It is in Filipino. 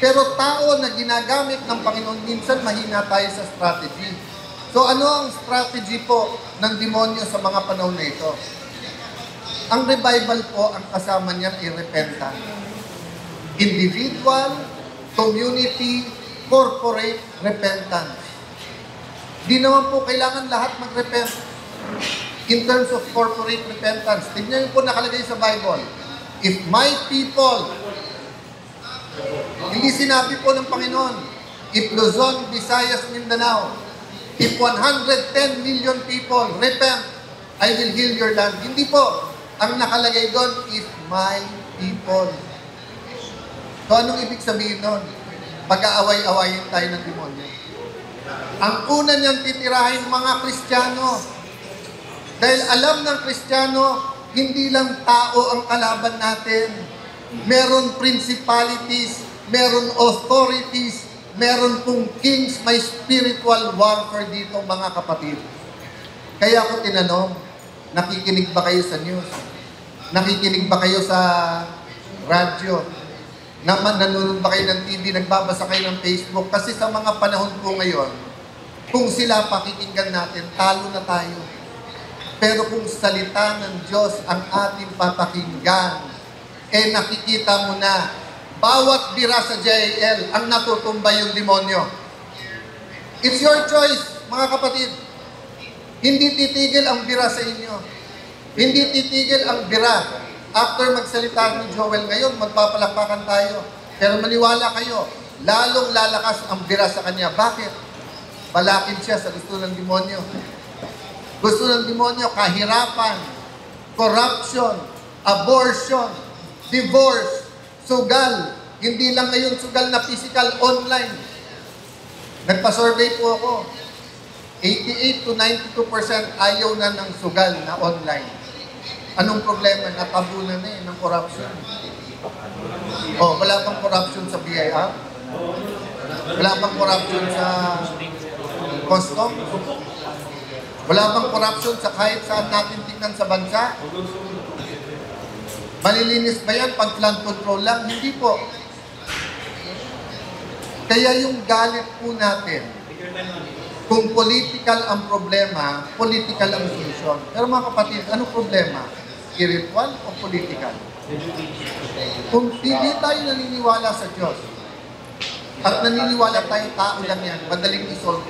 Pero tao na ginagamit ng Panginoon, minsan mahina tayo sa strategy. So ano ang strategy po ng demonyo sa mga panahon na ito? Ang revival po, ang kasama niyan ay repentance. Individual, community, corporate repentance. Di naman po kailangan lahat mag-repent. In terms of corporate repentance, tignan niyo po nakalagay sa Bible, if my people, hindi sinabi po ng Panginoon, if Luzon, Visayas, Mindanao, if 110 million people repent, I will heal your land. Hindi po. Ang nakalagay doon, if my people. So anong ibig sabihin doon? Pag-aaway-awayin tayo ng demonyo. Ang una niyang titirahin mga Kristiyano. Dahil alam ng Kristiyano, hindi lang tao ang kalaban natin. Meron principalities, meron authorities, meron pong kings, may spiritual warfare dito mga kapatid. Kaya ako tinanong, nakikinig ba kayo sa news? Nakikinig ba kayo sa radyo? Nanonood ba kayo ng TV? Nagbabasa kayo ng Facebook? Kasi sa mga panahon po ngayon, kung sila pakikinggan natin, talo na tayo. Pero kung salita ng Diyos ang ating papakinggan, nakikita mo na, bawat bira sa JAL ang natutumbay yung demonyo. It's your choice, mga kapatid. Hindi titigil ang bira sa inyo. Hindi titigil ang bira. After magsalita ni Joel ngayon, magpapalakpakan tayo. Pero maniwala kayo, lalong lalakas ang bira sa kanya. Bakit? Balakid siya sa gusto ng demonyo. Gusto ng demonyo, kahirapan, corruption, abortion, divorce, sugal. Hindi lang ngayon sugal na physical, online. Nagpa-survey po ako. 88 to 92% ayaw na ng sugal na online. Anong problema? Natabunan na ng corruption. Wala pang corruption sa BIR? Wala pang corruption sa custom? Wala pang corruption sa kahit saan natin tingnan sa bansa? Malilinis ba yan pag flood control lang? Hindi po. Kaya yung galit po natin, kung political ang problema, political ang solusyon. Pero mga kapatid, anong problema? Spiritual o political? Kung hindi tayo naniniwala sa Diyos, at naniniwala tayo, tao lang yan, madaling isolve.